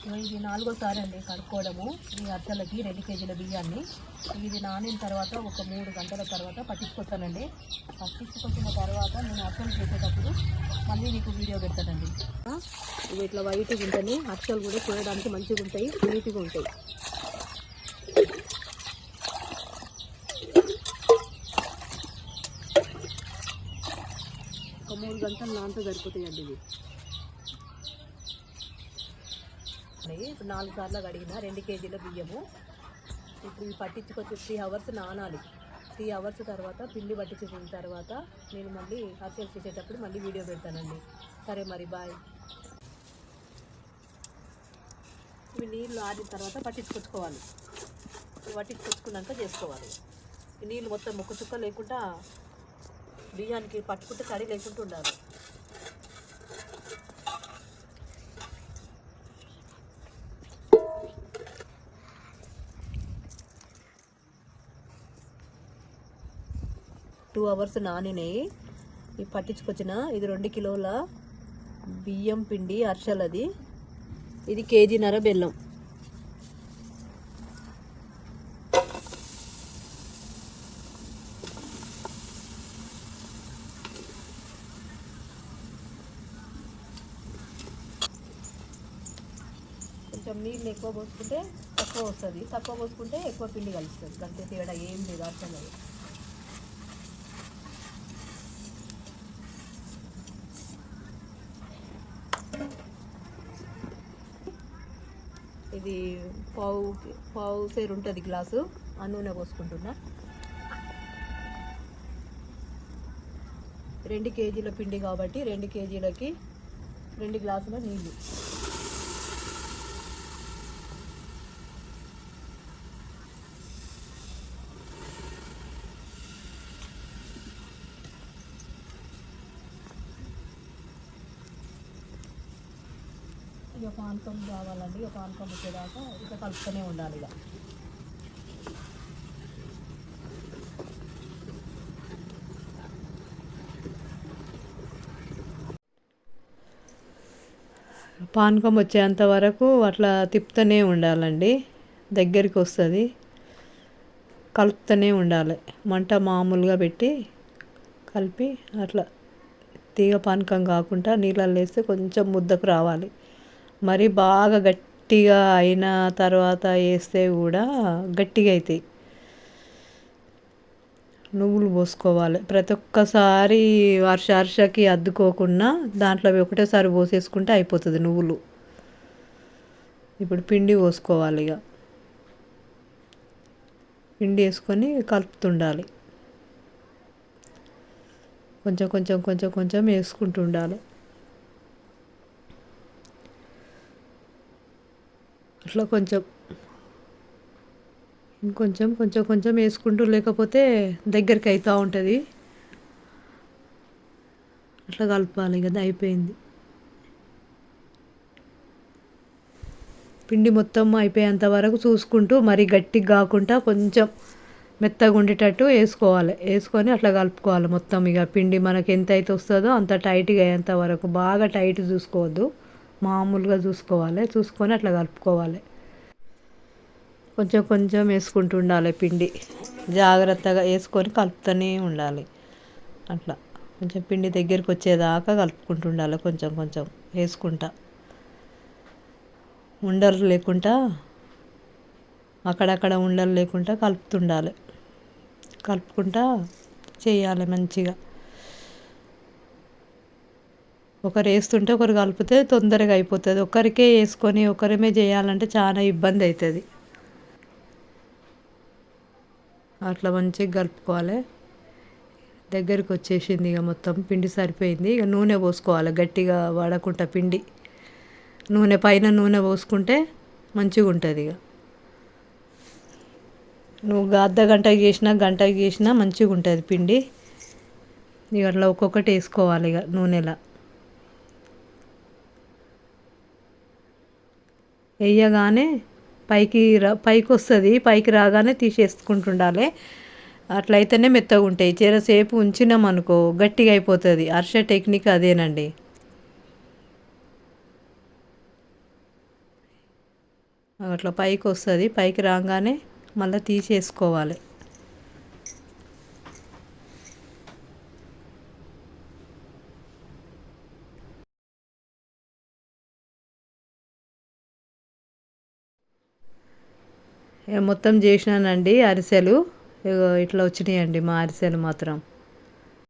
ఇది 4వ సారి అండి కడుక్కోవడము ఈ అరిసెలకి 2 కేజీల బియ్యాన్ని. ఇది నానిన తర్వాత ఒక 3 గంటల తర్వాత పట్టించుకొస్తానండి. పట్టించుకొచ్చిన తర్వాత నేను అరిసెలు చేసేటప్పుడు మళ్ళీ మీకు వీడియో పెడతానండి. ఇవి ఇట్లా వైట్గా ఉంటేనే అరిసెలు కూడా చేయడానికి మంచిగా ఉంటాయి, నీట్గా ఉంటాయి. ఒక 3 గంటలు నానితే సరిపోతాయండి ఇవి. ఇప్పుడు 4 సార్లు కడిగిన 2 కేజీల బియ్యము. ఇప్పుడు ఇవి పట్టించుకొచ్చి 3 అవర్స్ నానాలి. 3 అవర్స్ తర్వాత పిండి పట్టించుకున్న తర్వాత నేను మళ్ళీ అరిసెలు చేసేటప్పుడు మళ్ళీ వీడియో పెడతానండి. సరే మరి బాయ్. ఇవి నీళ్ళు ఆరిన తర్వాత పట్టించుకొచ్చుకోవాలి. పట్టించుకొచ్చుకున్నాక చేసుకోవాలి. ఈ నీళ్ళు మొత్తం ముక్క చుక్క లేకుండా బియ్యానికి పట్టుకుంటే తడి లేకుండా ఉండాలి. టూ అవర్స్ నానినాయి. ఇవి పట్టించుకొచ్చిన ఇది 2 కిలోల బియ్యం పిండి అరిసెలది. ఇది కేజీన్నర బెల్లం. కొంచెం నీళ్ళు ఎక్కువ పోసుకుంటే తక్కువ వస్తుంది, తక్కువ పోసుకుంటే ఎక్కువ పిండి కలుస్తుంది. అంతే తేడా ఏం లేదు అరిసెలు. ఇది పావు సేరు ఉంటుంది గ్లాసు. ఆ నూనె పోసుకుంటున్నా. 2 కేజీల పిండి కాబట్టి 2 కేజీలకి 2 గ్లాసుల నీళ్ళు. ఇక పానకం కావాలండి. ఇక పానకం వచ్చేదాకా ఇక కలుపుతూనే ఉండాలి. ఇక పానకం వచ్చేంత వరకు అట్లా తిప్పుతూనే ఉండాలండి. దగ్గరికి వస్తుంది, కలుపుతూనే ఉండాలి. మంట మామూలుగా పెట్టి కలిపి అట్లా తీగ పానకం కాకుండా నీళ్ళల్లో వేస్తే కొంచెం ముద్దకు రావాలి. మరి బాగా గట్టిగా అయిన తర్వాత వేస్తే కూడా గట్టిగా అవుతాయి. నువ్వులు పోసుకోవాలి. ప్రతి ఒక్కసారి అరిసెకి అద్దుకోకుండా దాంట్లో ఒకటేసారి పోసేసుకుంటే అయిపోతుంది నువ్వులు. ఇప్పుడు పిండి పోసుకోవాలి. ఇక పిండి వేసుకొని కలుపుతుండాలి. కొంచెం కొంచెం కొంచెం కొంచెం వేసుకుంటూ ఉండాలి. అట్లా కొంచెం ఇంకొంచెం కొంచెం కొంచెం వేసుకుంటూ, లేకపోతే దగ్గరికి అవుతూ ఉంటుంది. అట్లా కలపాలి. కదా అయిపోయింది. పిండి మొత్తం అయిపోయేంత వరకు చూసుకుంటూ, మరి గట్టిగా కాకుండా కొంచెం మెత్తగా ఉండేటట్టు వేసుకోవాలి. వేసుకొని అట్లా కలుపుకోవాలి మొత్తం. ఇక పిండి మనకి ఎంత అయితే వస్తుందో అంత టైట్గా అయ్యేంత వరకు. బాగా టైట్ చూసుకోవద్దు, మామూలుగా చూసుకోవాలి. చూసుకొని అట్లా కలుపుకోవాలి. కొంచెం కొంచెం వేసుకుంటూ ఉండాలి పిండి. జాగ్రత్తగా వేసుకొని కలుపుతూనే ఉండాలి. అట్లా కొంచెం పిండి దగ్గరికి వచ్చేదాకా కలుపుకుంటూ ఉండాలి. కొంచెం కొంచెం వేసుకుంటా, ఉండలు లేకుండా, అక్కడక్కడ ఉండలు లేకుండా కలుపుతుండాలి. కలుపుకుంటా చేయాలి మంచిగా. ఒకరు వేస్తుంటే ఒకరు కలిపితే తొందరగా అయిపోతుంది. ఒకరికే వేసుకొని ఒకరిమే చేయాలంటే చాలా ఇబ్బంది అవుతుంది. అట్లా మంచిగా కలుపుకోవాలి. దగ్గరికి వచ్చేసింది. ఇక మొత్తం పిండి సరిపోయింది. ఇక నూనె పోసుకోవాలి. గట్టిగా వాడకుండా పిండి నూనె పైన నూనె పోసుకుంటే మంచిగా ఉంటుంది. ఇక నువ్వు అర్ధగంటకి చేసినా గంటకి చేసినా మంచిగా ఉంటుంది పిండి. ఇక అట్లా ఒక్కొక్కటి వేసుకోవాలి. ఇక నూనెలా వేయగానే పైకి వస్తుంది. పైకి రాగానే తీసేసుకుంటుండాలి. అట్లయితేనే మెత్తగా ఉంటాయి. జరసేపు ఉంచినాం అనుకో గట్టిగా అయిపోతుంది. అరిసె టెక్నిక్ అదేనండి. అట్లా పైకి వస్తుంది. పైకి రాగానే మళ్ళీ తీసేసుకోవాలి. మొత్తం చేసినానండి అరిసెలు. ఇగో ఇట్లా వచ్చినాయండి మా అరిసెలు మాత్రం.